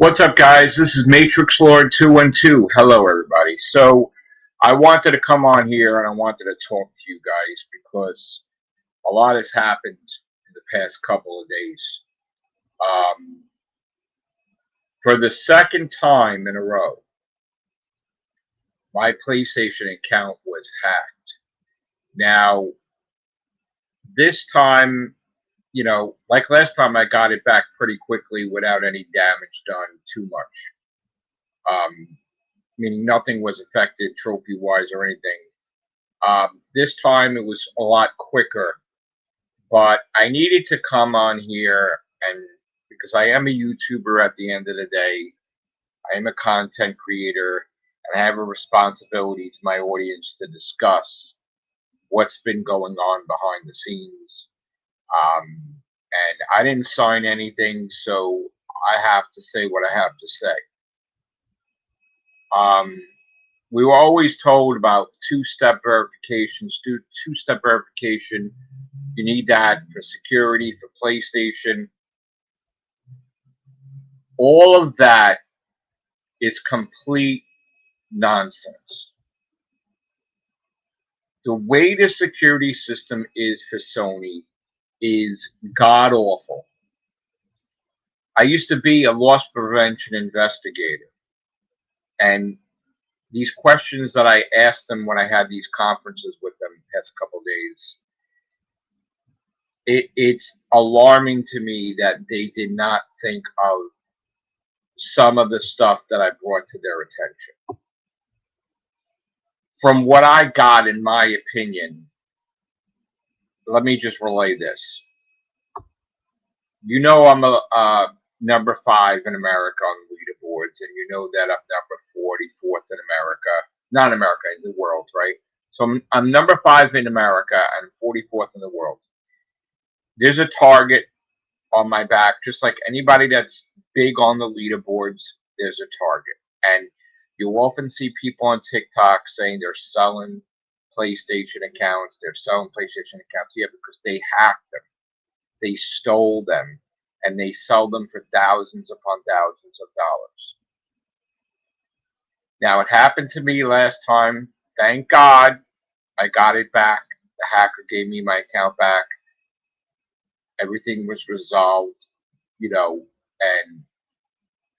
What's up, guys? This is MATRIXLORD212. Hello, everybody. So, I wanted to come on here and I wanted to talk to you guys because a lot has happened in the past couple of days. For the second time in a row, my PlayStation account was hacked. Now, this time, like last time, I got it back pretty quickly without any damage done too much. Meaning nothing was affected trophy-wise or anything. This time it was a lot quicker, but I needed to come on here and because I am a YouTuber at the end of the day, I am a content creator, and I have a responsibility to my audience to discuss what's been going on behind the scenes. And I didn't sign anything, so I have to say what I have to say. We were always told about two-step verification. Two-step verification, you need that for security, for PlayStation. All of that is complete nonsense. The way the security system is for Sony is god-awful. I used to be a loss prevention investigator, and these questions that I asked them when I had these conferences with them the past couple of days, it's alarming to me that they did not think of some of the stuff that I brought to their attention. From what I got, in my opinion, let me just relay this. You know I'm a number 5 in America on the leaderboards, and you know that I'm number 44th in America. Not in America, in the world, right? So I'm number 5 in America and 44th in the world. There's a target on my back, just like anybody that's big on the leaderboards, there's a target. And you'll often see people on TikTok saying they're selling PlayStation accounts, yeah, because they hacked them. They stole them, and they sell them for thousands upon thousands of dollars. Now, it happened to me last time. Thank God I got it back. The hacker gave me my account back. Everything was resolved, and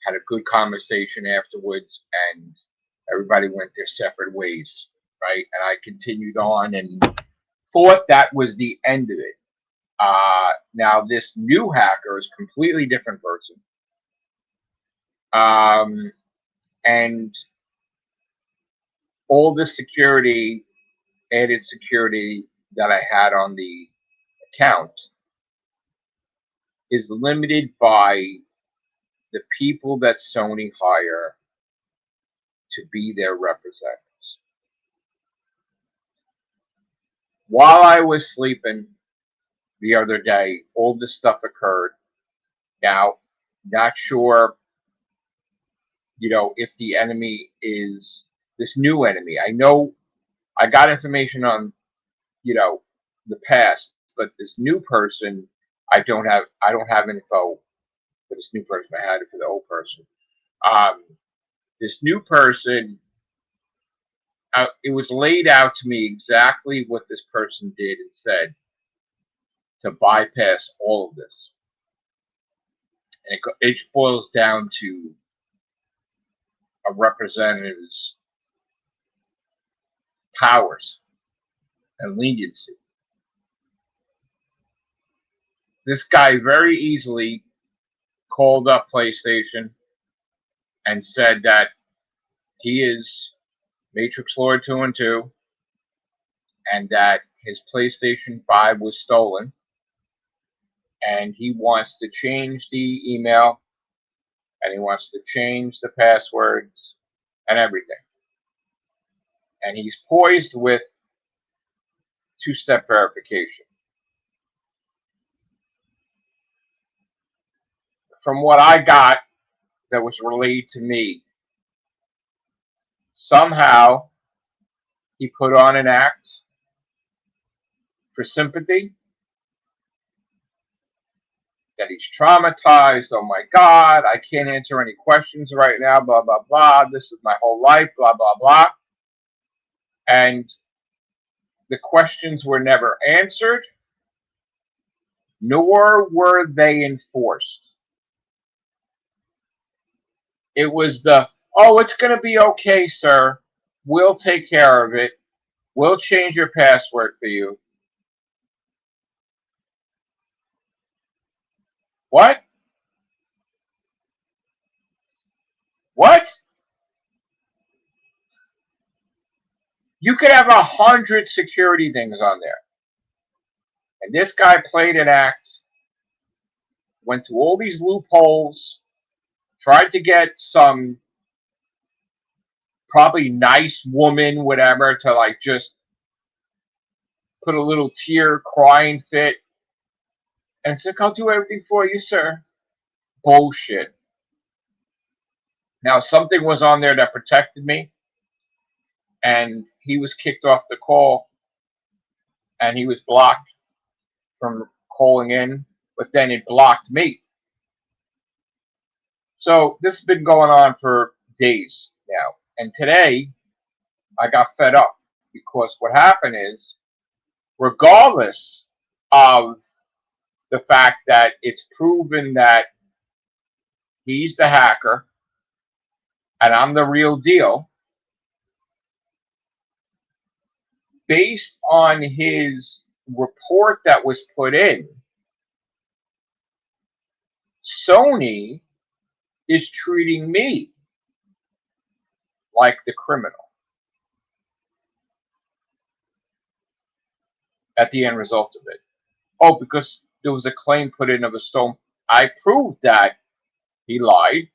had a good conversation afterwards, and everybody went their separate ways, right? And I continued on and thought that was the end of it. Now, this new hacker is a completely different person. And all the security, added security that I had on the account is limited by the people that Sony hire to be their representatives. While I was sleeping the other day, all this stuff occurred. Now, not sure, if the enemy is this new enemy. I know I got information on, the past, but this new person, I don't have info for this new person. I had it for the old person. This new person, it was laid out to me exactly what this person did and said to bypass all of this. And it boils down to a representative's powers and leniency. This guy very easily called up PlayStation and said that he is MATRIXLORD212 and that his PlayStation 5 was stolen, and he wants to change the email, and he wants to change the passwords and everything. And he's poised with two-step verification. From what I got that was relayed to me, somehow he put on an act for sympathy, that he's traumatized. Oh my God, I can't answer any questions right now, blah, blah, blah. This is my whole life, blah, blah, blah. And the questions were never answered, nor were they enforced. It was oh, it's going to be okay, sir. We'll take care of it. We'll change your password for you. What? What? You could have 100 security things on there. And this guy played an act, went to all these loopholes, tried to get some probably nice woman, whatever, to like just put a little tear, crying fit. And it's like, I'll do everything for you, sir. Bullshit. Now, something was on there that protected me, and he was kicked off the call, and he was blocked from calling in, but then it blocked me. So this has been going on for days now. And today, I got fed up because what happened is, regardless of the fact that it's proven that he's the hacker and I'm the real deal, based on his report that was put in, Sony is treating me like the criminal at the end result of it. Oh, because there was a claim put in of a stolen. I proved that he lied.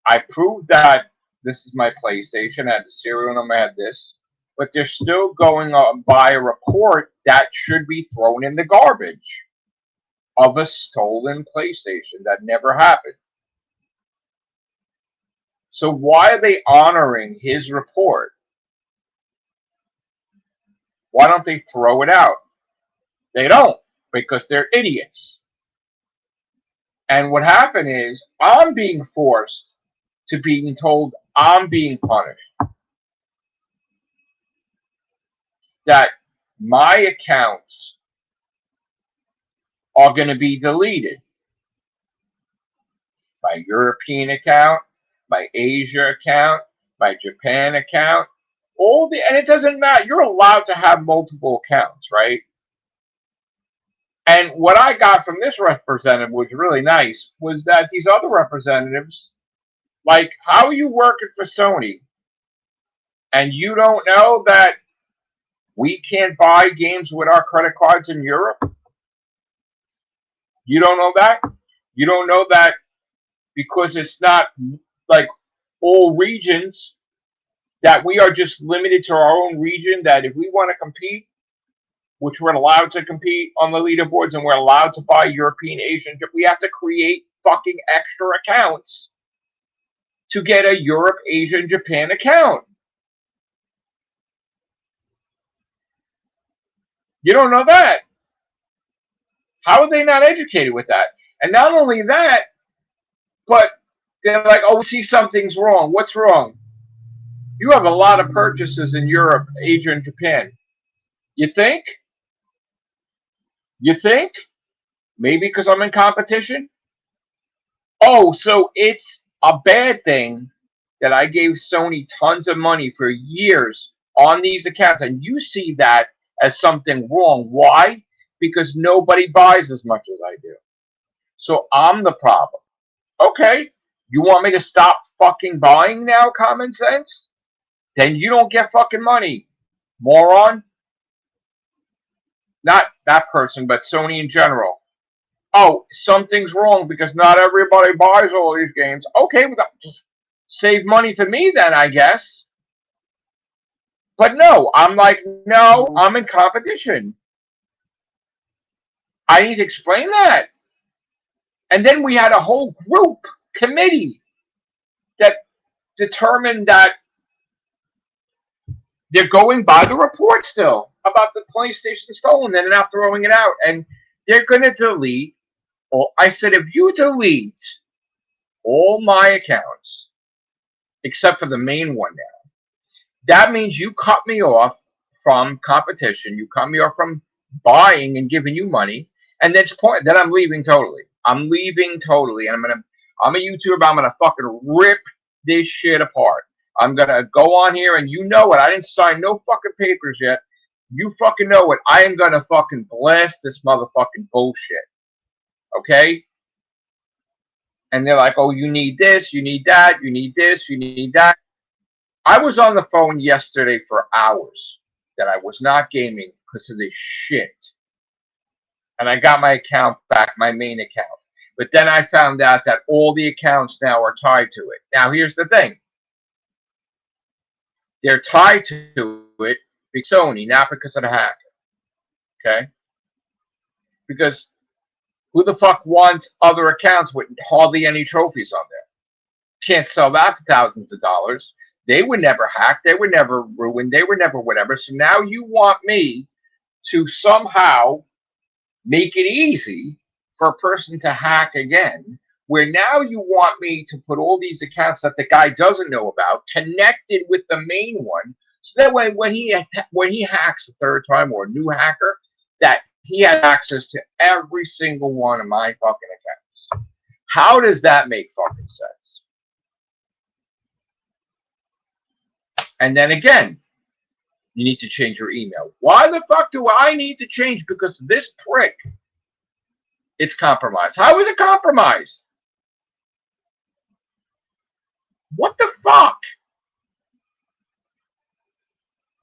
I proved that this is my PlayStation. I had the serial number, I had this. But they're still going on by a report that should be thrown in the garbage of a stolen PlayStation that never happened. So why are they honoring his report? Why don't they throw it out? They don't, because they're idiots. And what happened is, I'm being forced to being told I'm being punished. That my accounts are going to be deleted. My European account, my Asia account, my Japan account, and it doesn't matter. You're allowed to have multiple accounts, right? And what I got from this representative was really nice, was that these other representatives, like, how are you working for Sony and you don't know that we can't buy games with our credit cards in Europe? You don't know that? You don't know that because it's not like all regions, that we are just limited to our own region, that if we want to compete, which we're allowed to compete on the leaderboards and we're allowed to buy European, Asian, we have to create fucking extra accounts to get a Europe, Asia, and Japan account. You don't know that. How are they not educated with that? And not only that, but they're like, oh, we see something's wrong. What's wrong? You have a lot of purchases in Europe, Asia, and Japan. You think? You think? Maybe because I'm in competition? Oh, so it's a bad thing that I gave Sony tons of money for years on these accounts, and you see that as something wrong. Why? Because nobody buys as much as I do. So I'm the problem. Okay, you want me to stop fucking buying now, common sense? Then you don't get fucking money, moron. Not that person, but Sony in general. Oh, something's wrong because not everybody buys all these games. Okay, well, just save money for me then, I guess. But no, I'm like, no, I'm in competition. I need to explain that. And then we had a whole group committee that determined that they're going by the report still about the PlayStation stolen. They're not throwing it out. And they're going to delete I said, if you delete all my accounts, except for the main one now, that means you cut me off from competition. You cut me off from buying and giving you money. And then I'm leaving totally. I'm leaving totally. And I'm a YouTuber. I'm gonna fucking rip this shit apart. I'm gonna go on here, and you know what? I didn't sign no fucking papers yet. You fucking know what? I am gonna fucking blast this motherfucking bullshit. Okay? And they're like, oh, you need this, you need that, you need this, you need that. I was on the phone yesterday for hours that I was not gaming because of this shit. And I got my account back, my main account. But then I found out that all the accounts now are tied to it. Now, here's the thing. They're tied to it because Sony, not because of the hacker. Okay? Because who the fuck wants other accounts with hardly any trophies on there? Can't sell that for thousands of dollars. They were never hacked. They were never ruined. They were never whatever. So now you want me to somehow make it easy for a person to hack again, where now you want me to put all these accounts that the guy doesn't know about connected with the main one, so that way when he hacks a third time, or a new hacker, that he has access to every single one of my fucking accounts. How does that make fucking sense? And then again, you need to change your email. Why the fuck do I need to change? Because this prick, it's compromised. How is it compromised? What the fuck?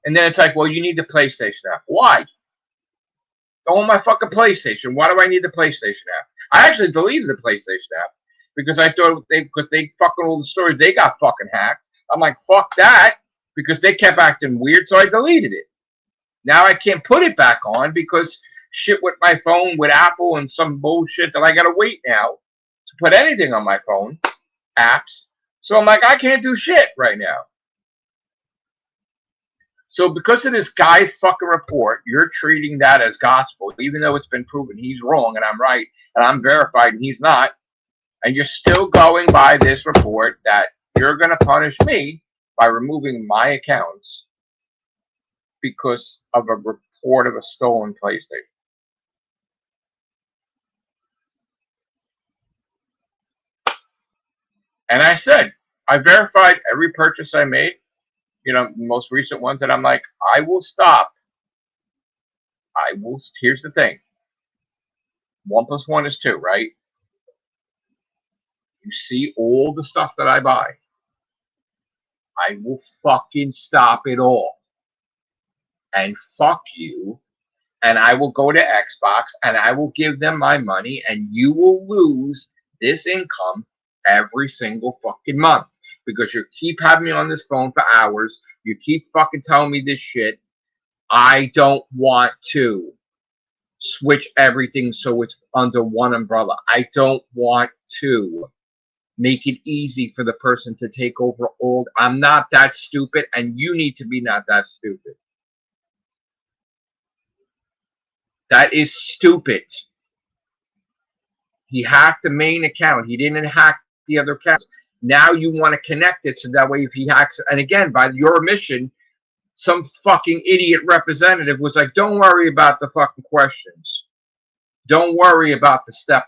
And then it's like, well, you need the PlayStation app. Why? I want my fucking PlayStation. Why do I need the PlayStation app? I actually deleted the PlayStation app because I thought because they fucking all the stories, they got fucking hacked. I'm like, fuck that, because they kept acting weird, so I deleted it. Now I can't put it back on because shit with my phone, with Apple and some bullshit that I gotta wait now to put anything on my phone, apps. So I'm like, I can't do shit right now. So because of this guy's fucking report, you're treating that as gospel, even though it's been proven he's wrong and I'm right, and I'm verified and he's not, and you're still going by this report that you're going to punish me by removing my accounts because of a report of a stolen PlayStation. And I said, I verified every purchase I made. You know, the most recent ones, that I'm like, I will stop. Here's the thing. 1 + 1 is 2, right? You see all the stuff that I buy. I will fucking stop it all. And fuck you. And I will go to Xbox and I will give them my money, and you will lose this income every single fucking month. Because you keep having me on this phone for hours. You keep fucking telling me this shit. I don't want to switch everything so it's under one umbrella. I don't want to make it easy for the person to take over all. I'm not that stupid, and you need to be not that stupid. That is stupid. He hacked the main account. He didn't hack the other accounts. Now you want to connect it so that way if he hacks, and again, by your omission, some fucking idiot representative was like, don't worry about the fucking questions. Don't worry about the step.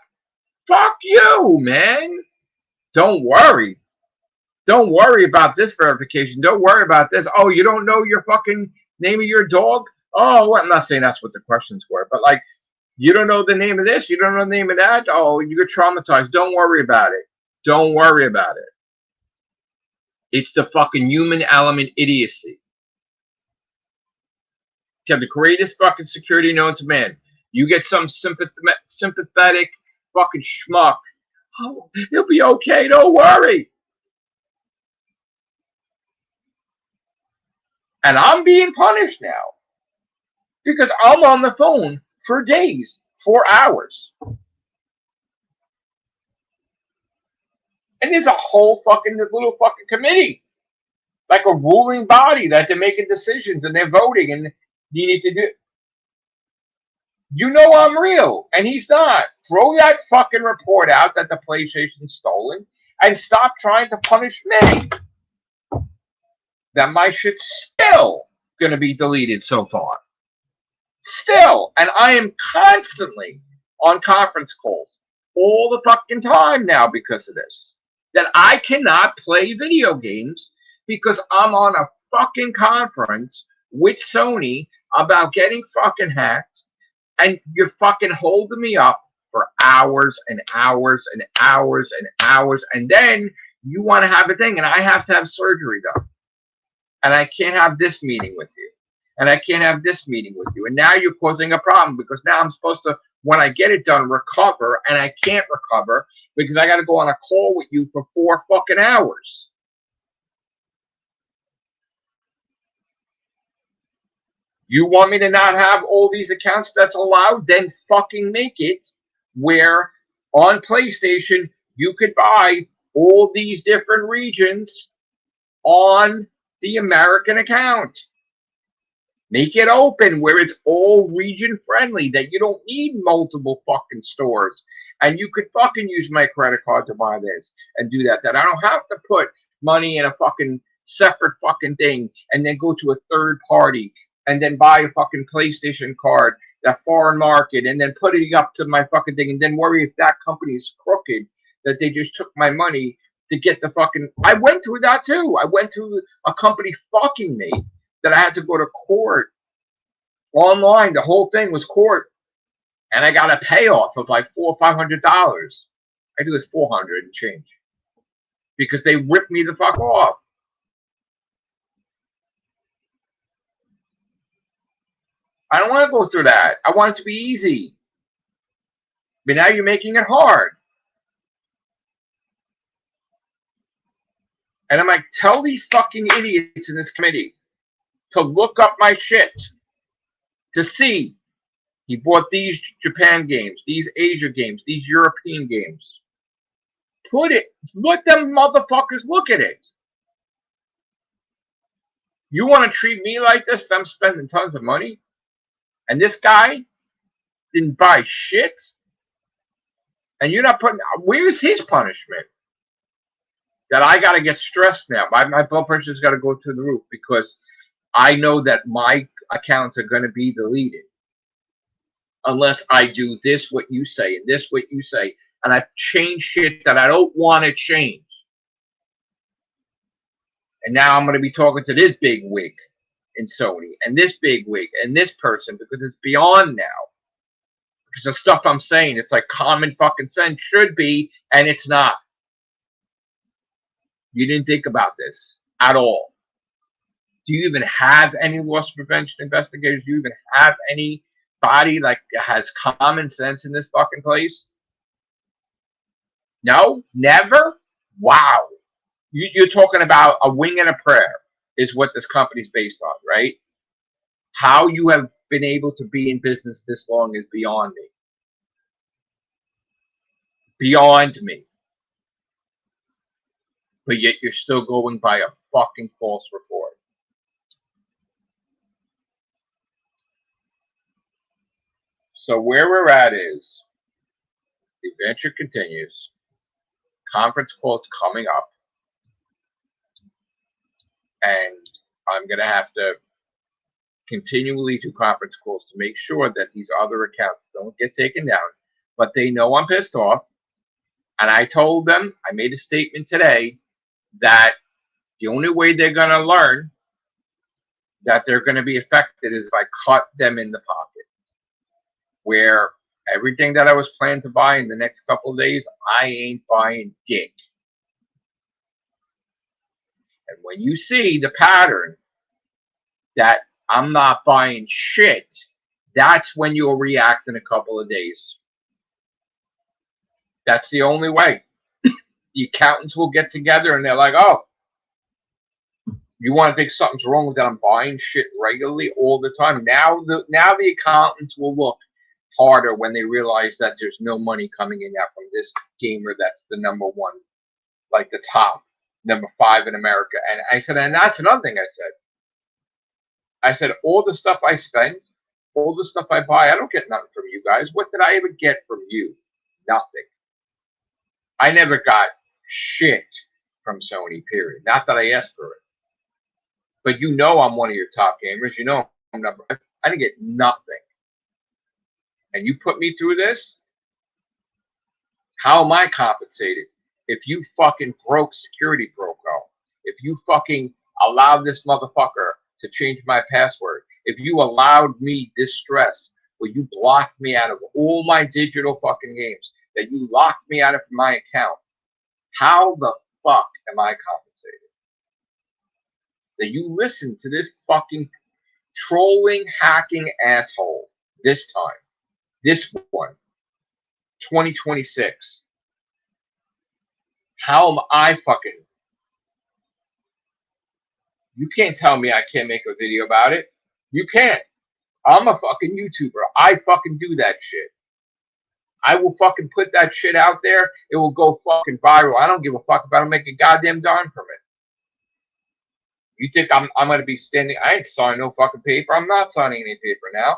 Fuck you, man. Don't worry. Don't worry about this verification. Don't worry about this. Oh, you don't know your fucking name of your dog? Oh, well, I'm not saying that's what the questions were, but like, you don't know the name of this? You don't know the name of that? Oh, you get traumatized. Don't worry about it. Don't worry about it. It's the fucking human element idiocy. You have the greatest fucking security known to man. You get some sympathetic fucking schmuck. Oh, he'll be okay. Don't worry. And I'm being punished now because I'm on the phone for days, for hours. And there's a whole fucking little fucking committee, like a ruling body, that they're making decisions and they're voting, and you need to do. You know I'm real, and he's not. throw that fucking report out that the PlayStation's stolen and stop trying to punish me. That my shit's still gonna be deleted so far. Still. And I am constantly on conference calls all the fucking time now because of this. That I cannot play video games because I'm on a fucking conference with Sony about getting fucking hacked, and you're fucking holding me up for hours and hours and hours and hours, and then you want to have a thing, and I have to have surgery done. And I can't have this meeting with you. And I can't have this meeting with you. And now you're causing a problem because now I'm supposed to, when I get it done, recover, and I can't recover because I got to go on a call with you for 4 fucking hours. You want me to not have all these accounts that's allowed? Then fucking make it where on PlayStation you could buy all these different regions on the American account. Make it open where it's all region friendly, that you don't need multiple fucking stores. And you could fucking use my credit card to buy this and do that. That I don't have to put money in a fucking separate fucking thing and then go to a third party and then buy a fucking PlayStation card, that foreign market, and then put it up to my fucking thing and then worry if that company is crooked, that they just took my money to get the fucking... I went through that too. I went through a company fucking me that I had to go to court online. The whole thing was court, and I got a payoff of like $400 or $500. I think it was 400 and change because they ripped me the fuck off. I don't want to go through that. I want it to be easy, but now you're making it hard. And I'm like, tell these fucking idiots in this committee to look up my shit, to see he bought these Japan games, these Asia games, these European games. Put it, let them motherfuckers look at it. You want to treat me like this? I'm spending tons of money, and this guy didn't buy shit, and you're not putting... Where's his punishment? That I got to get stressed now. My blood pressure's got to go through the roof because I know that my accounts are going to be deleted unless I do this, what you say, and this, what you say, and I change shit that I don't want to change. And now I'm going to be talking to this big wig in Sony, and this big wig, and this person, because it's beyond now. Because the stuff I'm saying, it's like common fucking sense should be, and it's not. You didn't think about this at all. Do you even have any loss prevention investigators? Do you even have anybody like has common sense in this fucking place? No? Never? Wow. You're talking about a wing and a prayer is what this company's based on, right? How you have been able to be in business this long is beyond me. Beyond me. But yet you're still going by a fucking false report. So where we're at is the adventure continues. Conference calls coming up. And I'm going to have to continually do conference calls to make sure that these other accounts don't get taken down. But they know I'm pissed off. And I told them, I made a statement today, that the only way they're going to learn that they're going to be affected is if I cut them in the pocket. Where everything that I was planning to buy in the next couple of days, I ain't buying dick. And when you see the pattern that I'm not buying shit, that's when you'll react in a couple of days. That's the only way. The accountants will get together and they're like, oh, you want to think something's wrong with that? I'm buying shit regularly all the time. Now the accountants will look harder when they realize that there's no money coming in now from this gamer that's the number one, like the top, number 5 in America. And I said, and that's another thing I said, all the stuff I spend, all the stuff I buy, I don't get nothing from you guys. What did I ever get from you? Nothing. I never got shit from Sony, period. Not that I asked for it. But you know I'm one of your top gamers. You know I'm number. I didn't get nothing. And you put me through this? How am I compensated? If you fucking broke security protocol, if you fucking allowed this motherfucker to change my password, if you allowed me this stress where you blocked me out of all my digital fucking games, that you locked me out of my account, how the fuck am I compensated? That you listen to this fucking trolling, hacking asshole this time, this one, 2026. How am I fucking? You can't tell me I can't make a video about it. You can't. I'm a fucking YouTuber. I fucking do that shit. I will fucking put that shit out there. It will go fucking viral. I don't give a fuck if I don't make a goddamn dime from it. You think I'm gonna be standing? I ain't signing no fucking paper. I'm not signing any paper now.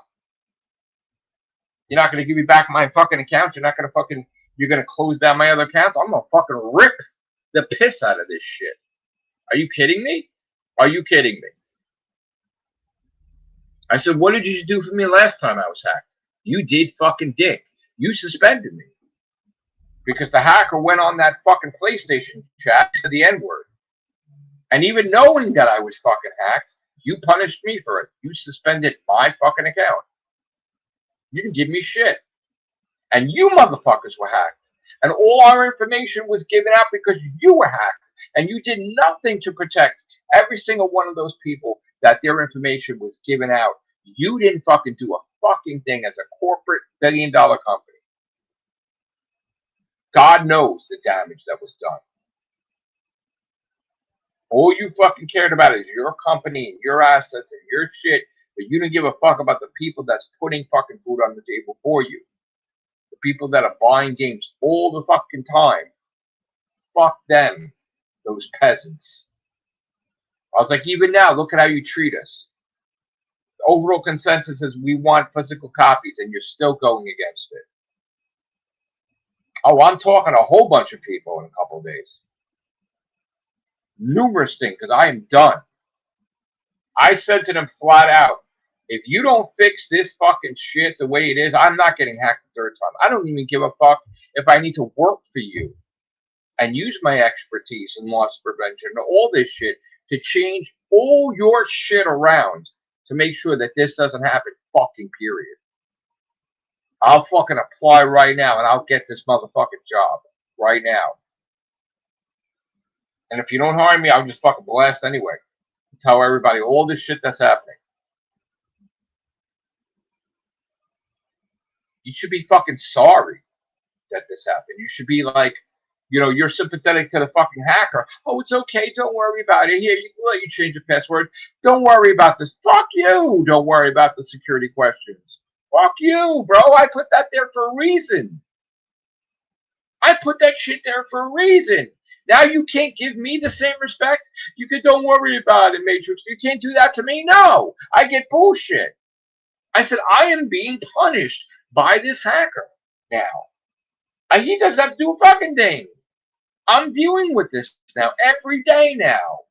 You're not gonna give me back my fucking account. You're not gonna fucking. You're gonna close down my other accounts. I'm gonna fucking rip the piss out of this shit. Are you kidding me? Are you kidding me? I said, what did you do for me last time I was hacked? You did fucking dick. You suspended me. Because the hacker went on that fucking PlayStation chat to the N-word. And even knowing that I was fucking hacked, you punished me for it. You suspended my fucking account. You can give me shit. And you motherfuckers were hacked. And all our information was given out because you were hacked. And you did nothing to protect every single one of those people that their information was given out. You didn't fucking do a fucking thing as a corporate billion-dollar company. God knows the damage that was done. All you fucking cared about is your company and your assets and your shit, but you didn't give a fuck about the people that's putting fucking food on the table for you. The people that are buying games all the fucking time. Fuck them. Those peasants. I was like, even now, look at how you treat us. The overall consensus is we want physical copies, and you're still going against it. Oh, I'm talking to a whole bunch of people in a couple of days. Numerous things, because I am done. I said to them flat out, if you don't fix this fucking shit the way it is, I'm not getting hacked the third time. I don't even give a fuck if I need to work for you and use my expertise in loss prevention and all this shit to change all your shit around to make sure that this doesn't happen, fucking period. I'll fucking apply right now and I'll get this motherfucking job right now. And if you don't hire me, I'll just fucking blast anyway. Tell everybody all this shit that's happening. You should be fucking sorry that this happened. You should be like, you know, you're sympathetic to the fucking hacker. Oh, it's okay. Don't worry about it. Here, we'll let you change the password. Don't worry about this. Fuck you. Don't worry about the security questions. Fuck you, bro. I put that there for a reason. I put that shit there for a reason. Now you can't give me the same respect. You could, don't worry about it, Matrix. You can't do that to me. No, I get bullshit. I said, I am being punished by this hacker now. And he doesn't have to do a fucking thing. I'm dealing with this now every day now.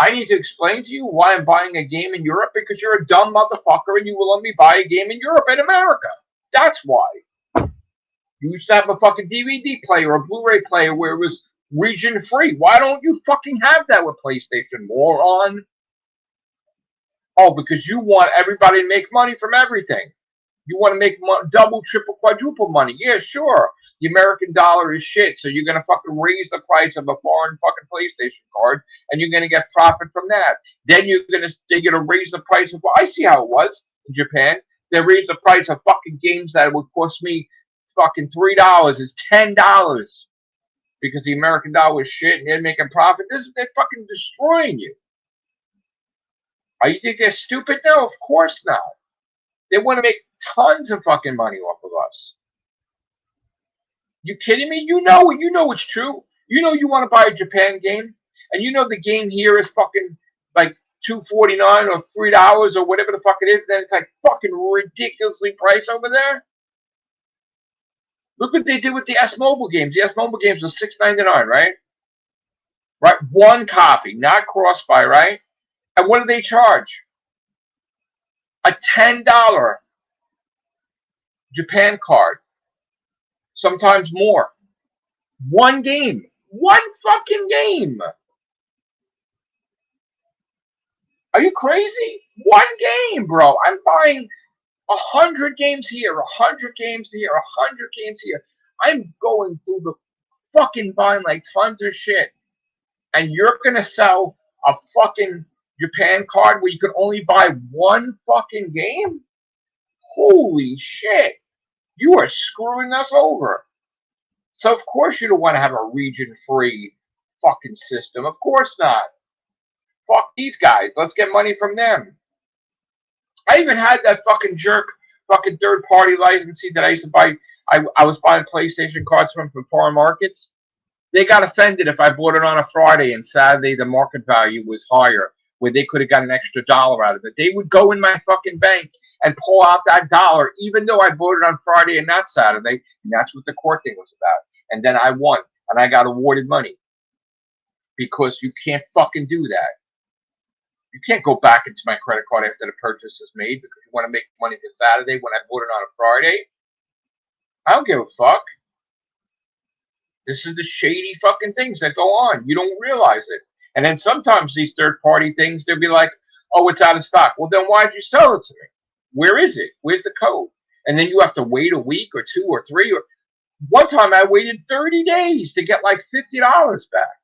I need to explain to you why I'm buying a game in Europe because you're a dumb motherfucker and you will let me buy a game in Europe and America. That's why. You used to have a fucking DVD player or Blu-ray player where it was region free. Why don't you fucking have that with PlayStation, moron? Oh, because you want everybody to make money from everything. You want to make double, triple, quadruple money. Yeah, sure. The American dollar is shit, so you're going to fucking raise the price of a foreign fucking PlayStation card, and you're going to get profit from that. Then they're going to raise the price of, well, I see how it was in Japan. They raised the price of fucking games that would cost me fucking $3 is $10 because the American dollar is shit and they're making profit. They're fucking destroying you. You think they're stupid? No, of course not. They want to make tons of fucking money off of us. You kidding me? You know it's true. You know you want to buy a Japan game, and you know the game here is fucking like $2.49 or $3 or whatever the fuck it is. Then it's like fucking ridiculously priced over there. Look what they did with the S Mobile games. The S Mobile games was $6.99, right? Right, one copy, not cross-buy, right? And what do they charge? A $10 Japan card, sometimes more. One game, one fucking game. Are you crazy? One game, bro. I'm buying 100 games here, 100 games here, 100 games here. I'm going through the fucking buying like tons of shit. And you're gonna sell a fucking Japan card where you can only buy one fucking game? Holy shit. You are screwing us over. So of course you don't want to have a region-free fucking system. Of course not. Fuck these guys. Let's get money from them. I even had that fucking jerk fucking third-party licensee that I used to buy. I was buying PlayStation cards from foreign markets. They got offended if I bought it on a Friday and Saturday the market value was higher, where they could have got an extra dollar out of it. They would go in my fucking bank and pull out that dollar, even though I bought it on Friday and not Saturday. And that's what the court thing was about. And then I won, and I got awarded money. Because you can't fucking do that. You can't go back into my credit card after the purchase is made because you want to make money for Saturday when I bought it on a Friday. I don't give a fuck. This is the shady fucking things that go on. You don't realize it. And then sometimes these third-party things, they'll be like, oh, it's out of stock. Well, then why'd you sell it to me? Where is it? Where's the code? And then you have to wait a week or two or three. Or one time I waited 30 days to get like $50 back.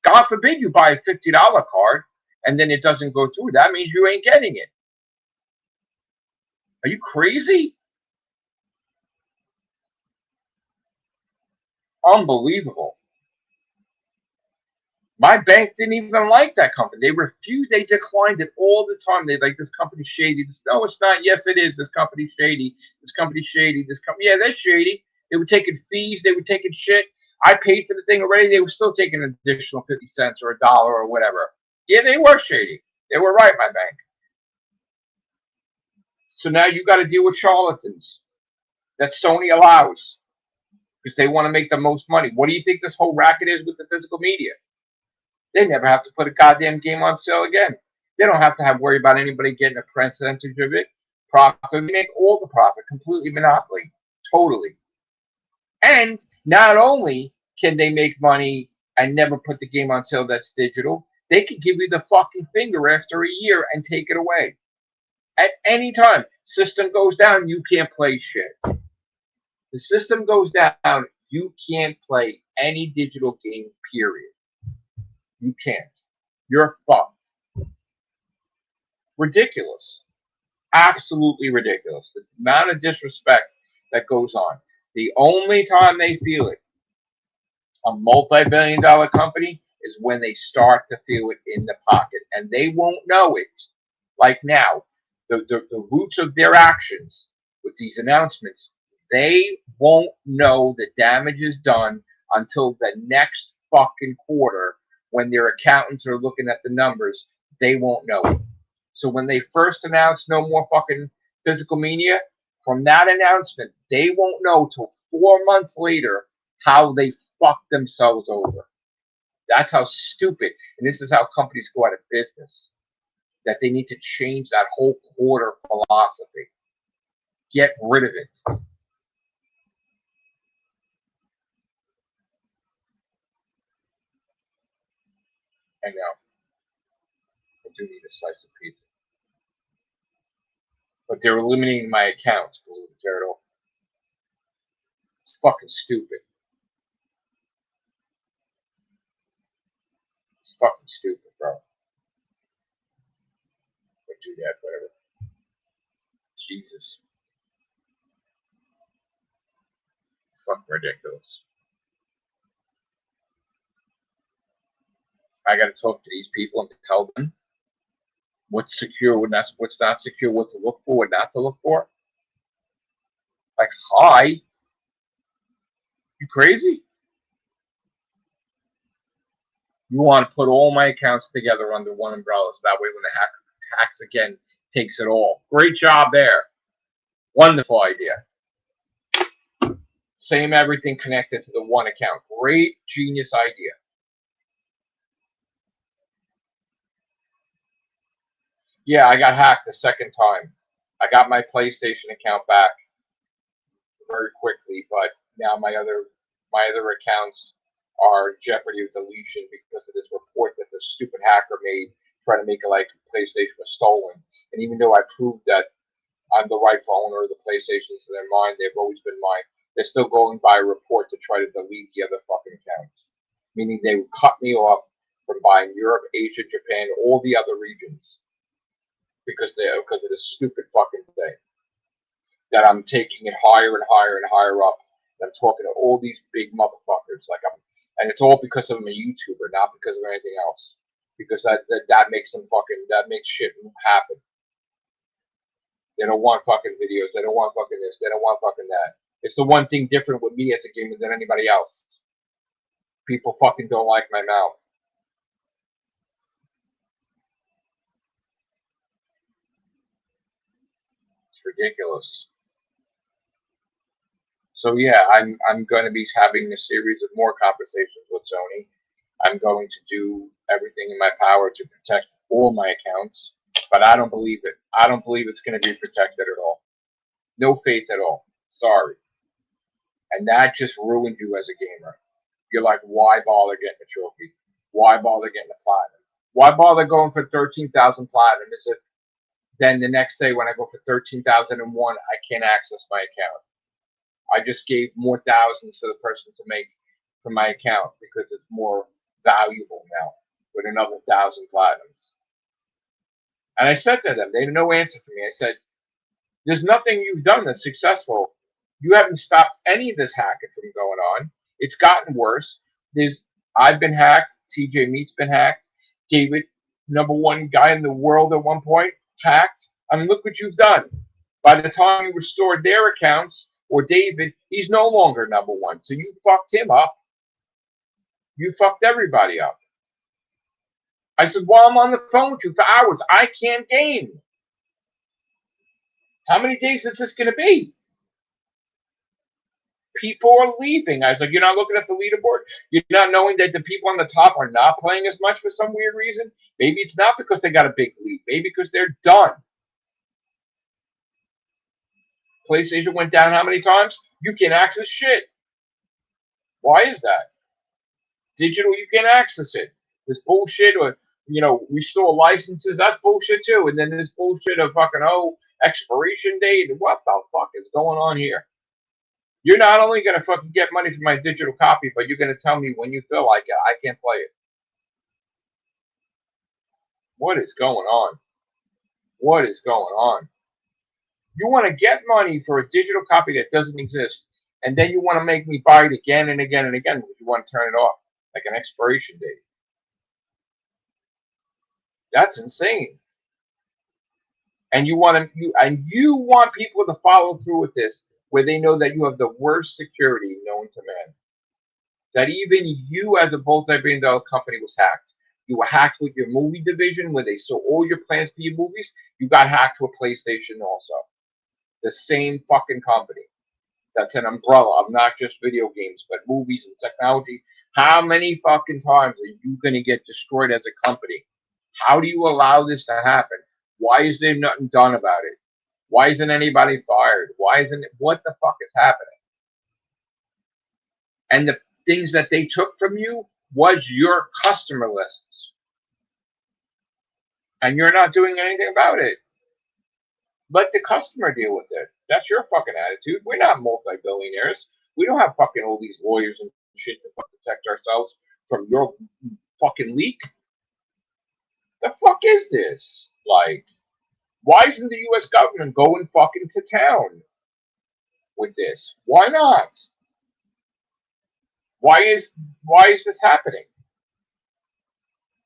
God forbid you buy a $50 card and then it doesn't go through. That means you ain't getting it. Are you crazy? Unbelievable. My bank didn't even like that company. They refused. They declined it all the time. They like, this company's shady. No, it's not. Yes, it is. This company's shady. This company's shady. This company. Yeah, they're shady. They were taking fees. They were taking shit. I paid for the thing already. They were still taking an additional 50 cents or $1 or whatever. Yeah, they were shady. They were right, my bank. So now you got to deal with charlatans that Sony allows because they want to make the most money. What do you think this whole racket is with the physical media? They never have to put a goddamn game on sale again. They don't have to worry about anybody getting a percentage of it. Profit. They make all the profit. Completely monopoly. Totally. And not only can they make money and never put the game on sale that's digital, they can give you the fucking finger after a year and take it away. At any time. System goes down, you can't play shit. The system goes down, you can't play any digital game, period. You can't. You're fucked. Ridiculous. Absolutely ridiculous. The amount of disrespect that goes on. The only time they feel it, a multi-billion-dollar company, is when they start to feel it in the pocket. And they won't know it. Like now, the roots of their actions with these announcements, they won't know the damage is done until the next fucking quarter. When their accountants are looking at the numbers, they won't know it. So when they first announced no more fucking physical media, from that announcement, they won't know till 4 months later how they fucked themselves over. That's how stupid, and this is how companies go out of business. That they need to change that whole quarter philosophy. Get rid of it. I know. I do need a slice of pizza. But they're eliminating my accounts, believe it or not. It's fucking stupid. It's fucking stupid, bro. But do that, whatever. Jesus. It's fucking ridiculous. I gotta talk to these people and tell them what's secure, what's not secure, what to look for, what not to look for. Like, hi. You crazy? You want to put all my accounts together under one umbrella, so that way when the hacks again, takes it all. Great job there. Wonderful idea. Same everything connected to the one account. Great, genius idea. Yeah, I got hacked the second time. I got my PlayStation account back very quickly, but now my other accounts are in jeopardy of deletion because of this report that the stupid hacker made, trying to make it like PlayStation was stolen. And even though I proved that I'm the rightful owner of the PlayStations in their mind, they've always been mine, they're still going by a report to try to delete the other fucking accounts. Meaning they would cut me off from buying Europe, Asia, Japan, all the other regions because of this stupid fucking thing. That I'm taking it higher and higher and higher up. And I'm talking to all these big motherfuckers, and it's all because I'm a YouTuber, not because of anything else. Because that makes that makes shit happen. They don't want fucking videos. They don't want fucking this. They don't want fucking that. It's the one thing different with me as a gamer than anybody else. People fucking don't like my mouth. It's ridiculous. So yeah, I'm going to be having a series of more conversations with Sony. I'm going to do everything in my power to protect all my accounts, but I don't believe it. I don't believe it's going to be protected at all. No faith at all. Sorry. And that just ruined you as a gamer. You're like, why bother getting a trophy? Why bother getting a platinum? Why bother going for 13,000 platinum? Is it then the next day when I go for 13,001, I can't access my account? I just gave more thousands to the person to make from my account because it's more valuable now with another 1,000 platinums. And I said to them, they had no answer for me. I said, there's nothing you've done that's successful. You haven't stopped any of this hacking from going on. It's gotten worse. I've been hacked. TJ Meat's been hacked. David, #1 guy in the world at one point, hacked. I mean, look what you've done. By the time you restored their accounts, or David, he's no longer #1. So you fucked him up. You fucked everybody up. I said, while I'm on the phone with you for hours, I can't game. How many days is this going to be? People are leaving. I was like, you're not looking at the leaderboard? You're not knowing that the people on the top are not playing as much for some weird reason? Maybe it's not because they got a big lead. Maybe because they're done. PlayStation went down how many times? You can't access shit. Why is that? Digital, you can't access it. This bullshit, or restore licenses, that's bullshit too. And then this bullshit of fucking expiration date. What the fuck is going on here? You're not only gonna fucking get money for my digital copy, but you're gonna tell me when you feel like it, I can't play it. What is going on? What is going on? You want to get money for a digital copy that doesn't exist, and then you want to make me buy it again and again and again because you want to turn it off like an expiration date. That's insane. And you want people to follow through with this, where they know that you have the worst security known to man. That even you, as a multi-billion-dollar company, was hacked. You were hacked with your movie division, where they saw all your plans for your movies. You got hacked with PlayStation also. The same fucking company. That's an umbrella of not just video games, but movies and technology. How many fucking times are you going to get destroyed as a company? How do you allow this to happen? Why is there nothing done about it? Why isn't anybody fired? What the fuck is happening? And the things that they took from you was your customer lists. And you're not doing anything about it. Let the customer deal with it. That's your fucking attitude. We're not multi-billionaires. We don't have fucking all these lawyers and shit to protect ourselves from your fucking leak. The fuck is this? Like, why isn't the U.S. government going fucking to town with this? Why not? Why is this happening?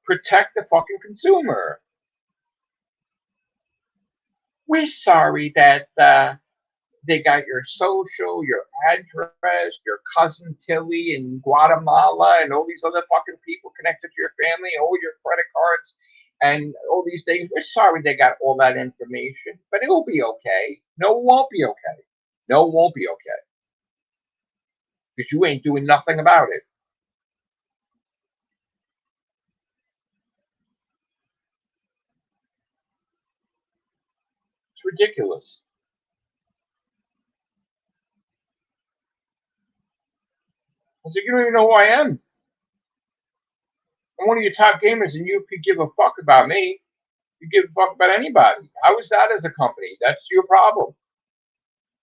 Protect the fucking consumer. We're sorry that They got your social, your address, your cousin Tilly in Guatemala, and all these other fucking people connected to your family, all your credit cards, and all these things. We're sorry they got all that information, but it'll be okay. No, it won't be okay. No, it won't be okay. Because you ain't doing nothing about it. It's ridiculous. I said, you don't even know who I am. I'm one of your top gamers, and you could give a fuck about me. You give a fuck about anybody. How is that as a company? That's your problem.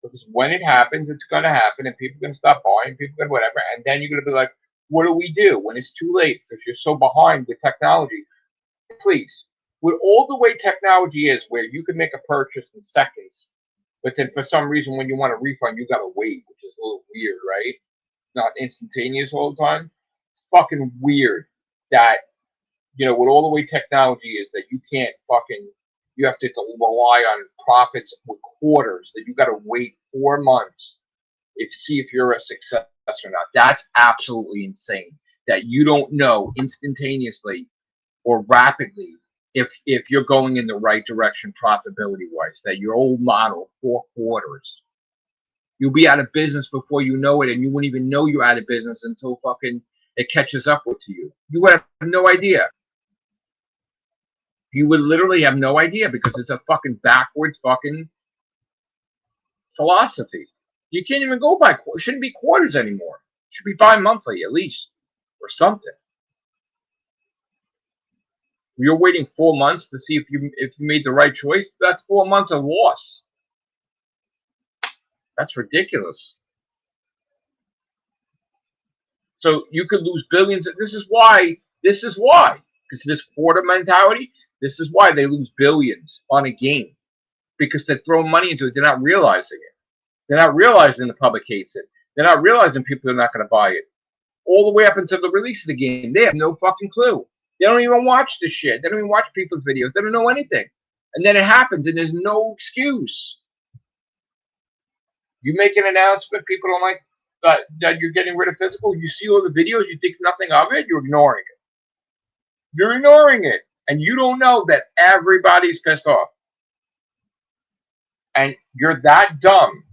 Because when it happens, it's going to happen, and people are going to stop buying, people are going to whatever, and then you're going to be like, what do we do when it's too late because you're so behind with technology? Please, with all the way technology is, where you can make a purchase in seconds, but then for some reason when you want a refund, you got to wait, which is a little weird, right? Not instantaneous all the time. It's fucking weird that, with all the way technology is, that you can't fucking, you have to rely on profits with quarters, that you got to wait 4 months to see if you're a success or not. That's absolutely insane. That you don't know instantaneously or rapidly if you're going in the right direction profitability wise. That your old model, 4 quarters, you'll be out of business before you know it, and you wouldn't even know you're out of business until fucking it catches up with you. You would have no idea. You would literally have no idea because it's a fucking backwards fucking philosophy. You can't even go by, it shouldn't be quarters anymore. It should be bi-monthly at least, or something. You're waiting 4 months to see if you made the right choice. That's 4 months of loss. That's ridiculous. So you could lose billions. This is why, because this quarter mentality, this is why they lose billions on a game. Because they're throwing money into it. They're not realizing it. They're not realizing the public hates it. They're not realizing people are not going to buy it. All the way up until the release of the game, they have no fucking clue. They don't even watch the shit. They don't even watch people's videos. They don't know anything. And then it happens, and there's no excuse. You make an announcement, people don't like that you're getting rid of physical. You see all the videos, you think nothing of it, you're ignoring it. You're ignoring it. And you don't know that everybody's pissed off. And you're that dumb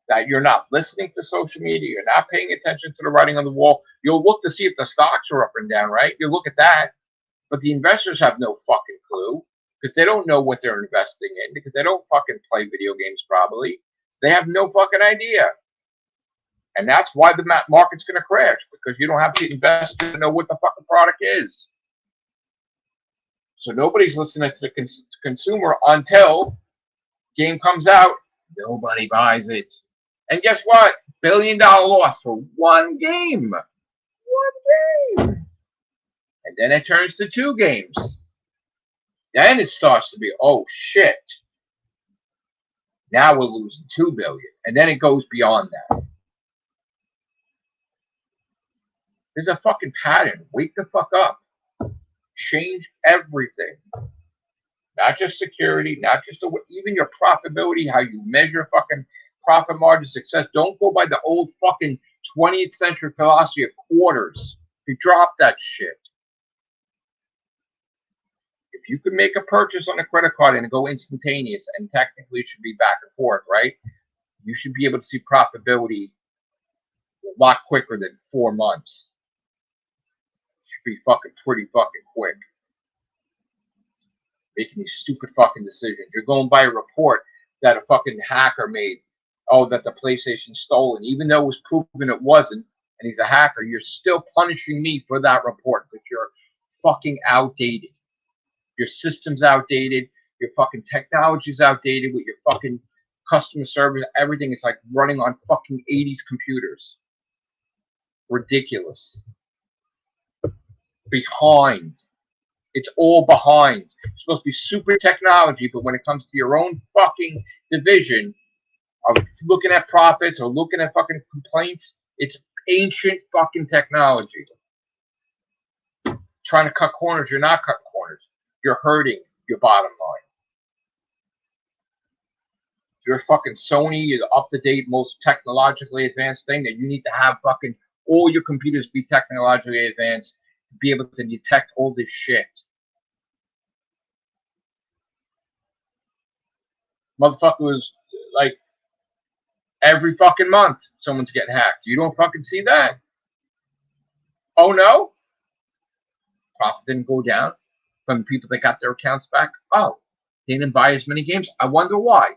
that you're not listening to social media, you're not paying attention to the writing on the wall. You'll look to see if the stocks are up and down, right? You look at that. But the investors have no fucking clue because they don't know what they're investing in, because they don't fucking play video games probably. They have no fucking idea. And that's why the market's going to crash, because you don't have the investors to know what the fucking product is. So nobody's listening to the consumer until game comes out. Nobody buys it. And guess what? $1 billion loss for one game. One game. And then it turns to 2 games. Then it starts to be, oh shit. Now we're losing $2 billion. And then it goes beyond that. There's a fucking pattern. Wake the fuck up. Change everything. Not just security, not just even your profitability, how you measure fucking profit margin success. Don't go by the old fucking 20th century philosophy of quarters. You drop that shit. If you can make a purchase on a credit card and go instantaneous, and technically it should be back and forth, right? You should be able to see profitability a lot quicker than 4 months. It should be fucking pretty fucking quick. Making these stupid fucking decisions. You're going by a report that a fucking hacker made. Oh, that the PlayStation's stolen. Even though it was proven it wasn't, and he's a hacker, you're still punishing me for that report because you're fucking outdated. Your system's outdated. Your fucking technology's outdated with your fucking customer service. Everything is like running on fucking 80s computers. Ridiculous. Behind. It's all behind. It's supposed to be super technology, but when it comes to your own fucking division of looking at profits or looking at fucking complaints, it's ancient fucking technology. Trying to cut corners, you're not cutting corners. You're hurting your bottom line. You're fucking Sony, you're the up-to-date, most technologically advanced thing that you need to have fucking all your computers be technologically advanced to be able to detect all this shit. Motherfuckers, like, every fucking month someone's getting hacked. You don't fucking see that. Oh no? Profit didn't go down from the people that got their accounts back. Oh, they didn't buy as many games. I wonder why.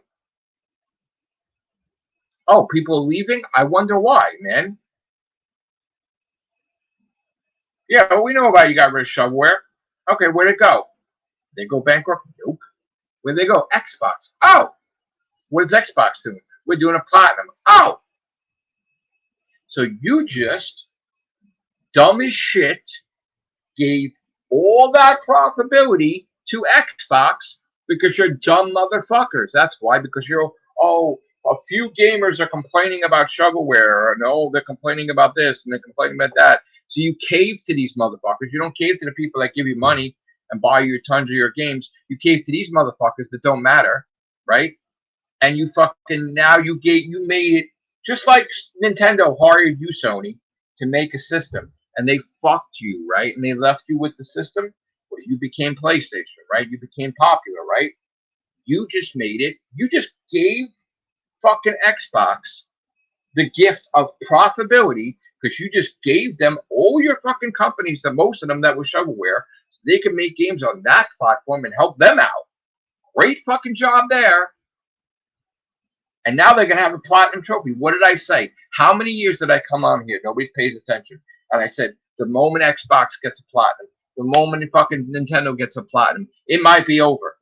Oh, people are leaving? I wonder why, man. Yeah, well, we know about you got rid of shovelware. Okay, where'd it go? They go bankrupt? Nope. Where'd they go? Xbox. Oh, what's Xbox doing? We're doing a platinum. Oh. So you just, dumb as shit, gave all that profitability to Xbox because you're dumb motherfuckers. That's why, because you're, oh, a few gamers are complaining about shovelware, or no, they're complaining about this, and they're complaining about that. So you cave to these motherfuckers. You don't cave to the people that give you money and buy you tons of your games. You cave to these motherfuckers that don't matter, right? And you fucking, now you made it, just like Nintendo hired you, Sony, to make a system. And they fucked you, right? And they left you with the system. Well, you became PlayStation, right? You became popular, right? You just made it. You just gave fucking Xbox the gift of profitability because you just gave them all your fucking companies, the most of them that were shovelware, so they could make games on that platform and help them out. Great fucking job there. And now they're going to have a platinum trophy. What did I say? How many years did I come on here? Nobody pays attention. And I said, the moment Xbox gets a platinum, the moment fucking Nintendo gets a platinum, it might be over.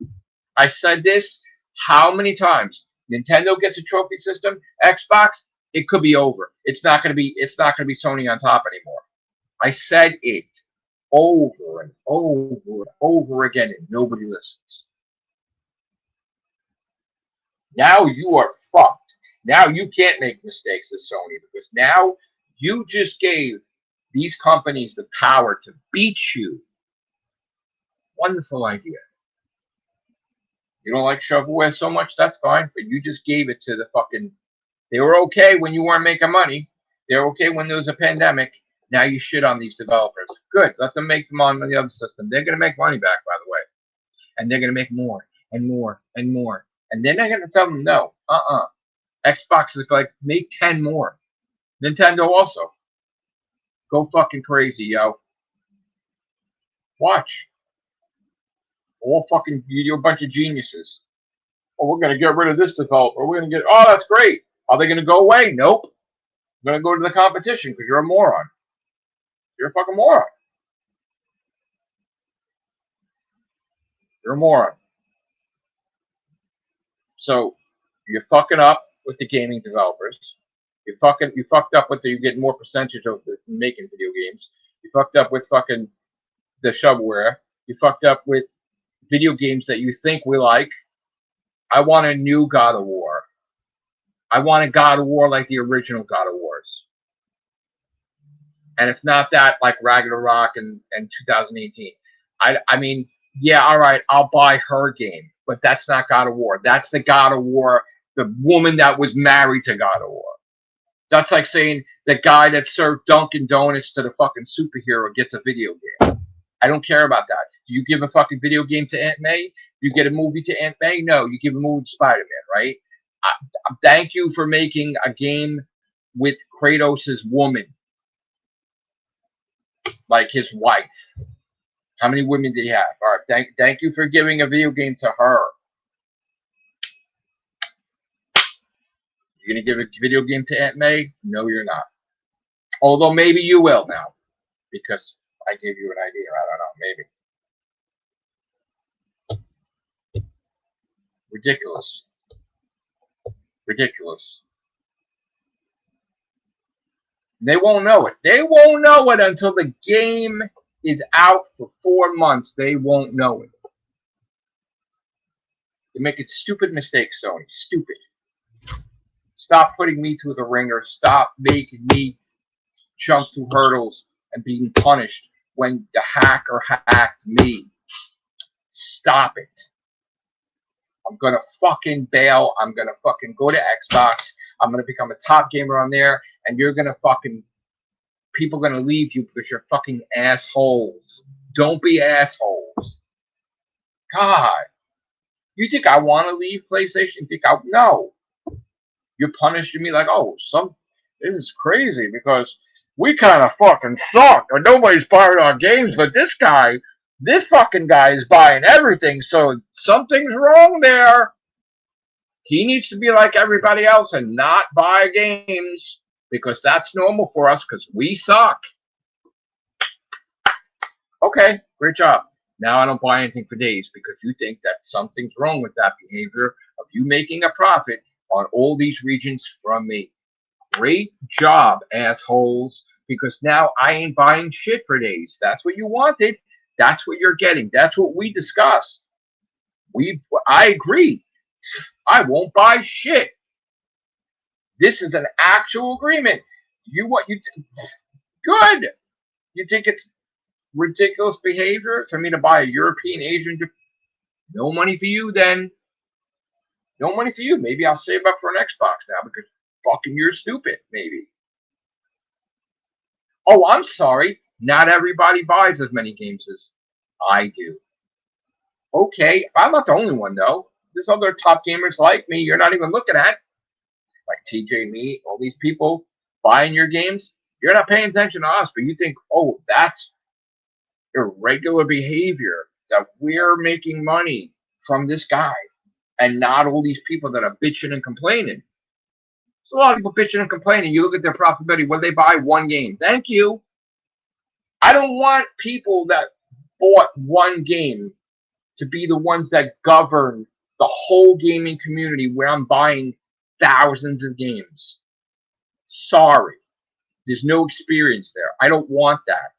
I said this how many times? Nintendo gets a trophy system, Xbox, it could be over. It's not going to be Sony on top anymore. I said it over and over and over again, and nobody listens. Now you are fucked. Now you can't make mistakes as Sony because now you just gave these companies the power to beat you. Wonderful idea. You don't like shovelware so much, that's fine, but you just gave it to the fucking, they were okay when you weren't making money. They were okay when there was a pandemic. Now you shit on these developers. Good, let them make them on the other system. They're going to make money back, by the way. And they're going to make more and more and more. And then they're going to tell them, no, Xbox is like, make 10 more. Nintendo also. Go fucking crazy, yo. Watch. All fucking, you're a bunch of geniuses. Oh, we're going to get rid of this developer. We're going to get, oh, that's great. Are they going to go away? Nope. I'm going to go to the competition because you're a moron. You're a fucking moron. You're a moron. So, you're fucking up with the gaming developers. You fucked up with you getting more percentage of the making video games. You fucked up with fucking the shovelware. You fucked up with video games that you think we like. I want a new God of War. I want a God of War like the original God of Wars. And if not that, like Ragnarok and 2018. I mean, yeah, all right, I'll buy her game, but that's not God of War. That's the God of War, the woman that was married to God of War. That's like saying the guy that served Dunkin' Donuts to the fucking superhero gets a video game. I don't care about that. Do you give a fucking video game to Aunt May? You get a movie to Aunt May? No, you give a movie to Spider-Man, right? Thank you for making a game with Kratos' woman, like his wife. How many women did he have? All right, thank you for giving a video game to her. You're going to give a video game to Aunt May? No, you're not. Although maybe you will now, because I gave you an idea. I don't know, maybe. Ridiculous. Ridiculous. They won't know it. They won't know it until the game is out for 4 months. They won't know it. You're making stupid mistakes, Sony. Stupid. Stop putting me through the ringer. Stop making me jump through hurdles and being punished when the hacker hacked me. Stop it. I'm going to fucking bail. I'm going to fucking go to Xbox. I'm going to become a top gamer on there. And you're going to fucking, people are going to leave you because you're fucking assholes. Don't be assholes. God. You think I want to leave PlayStation? You think no. You're punishing me like, oh, this is crazy because we kind of fucking suck or nobody's buying our games, but this fucking guy is buying everything, so something's wrong there. He needs to be like everybody else and not buy games because that's normal for us because we suck. Okay, great job. Now I don't buy anything for days because you think that something's wrong with that behavior of you making a profit on all these regions from me. Great job, assholes, because now I ain't buying shit for days. That's what you wanted. That's what you're getting. That's what we discussed. I agree. I won't buy shit. This is an actual agreement. Good. You think it's ridiculous behavior for me to buy a European Asian? No money for you then. No money for you. Maybe I'll save up for an Xbox now because fucking you're stupid, maybe. Oh, I'm sorry. Not everybody buys as many games as I do. Okay, I'm not the only one though. There's other top gamers like me you're not even looking at. Like TJ, me, all these people buying your games. You're not paying attention to us, but you think, oh, that's irregular behavior, that we're making money from this guy and not all these people that are bitching and complaining. There's a lot of people bitching and complaining. You look at their profitability, what they buy? One game. Thank you. I don't want people that bought one game to be the ones that govern the whole gaming community where I'm buying thousands of games. Sorry. There's no experience there. I don't want that.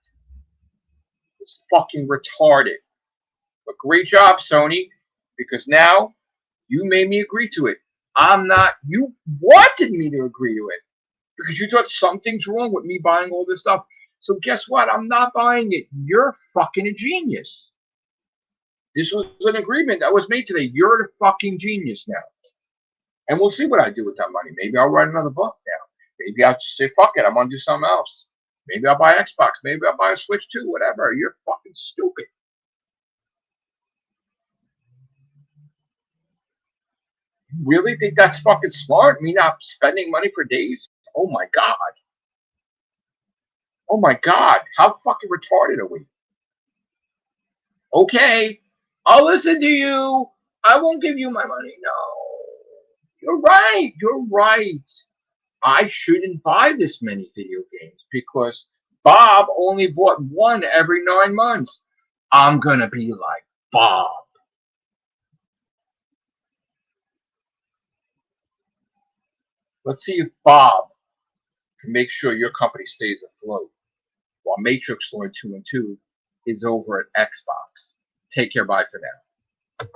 It's fucking retarded. But great job, Sony, because now you made me agree to it. You wanted me to agree to it because you thought something's wrong with me buying all this stuff. So guess what? I'm not buying it. You're fucking a genius. This was an agreement that was made today. You're a fucking genius now. And we'll see what I do with that money. Maybe I'll write another book now. Maybe I'll just say, fuck it, I'm going to do something else. Maybe I'll buy Xbox. Maybe I'll buy a Switch too. Whatever. You're fucking stupid. You really think that's fucking smart? Me not spending money for days? Oh my God. Oh my God. How fucking retarded are we? Okay. I'll listen to you. I won't give you my money. No. You're right. You're right. I shouldn't buy this many video games because Bob only bought one every 9 months. I'm going to be like Bob. Let's see if Bob can make sure your company stays afloat while MATRIXLORD212 is over at Xbox. Take care. Bye for now.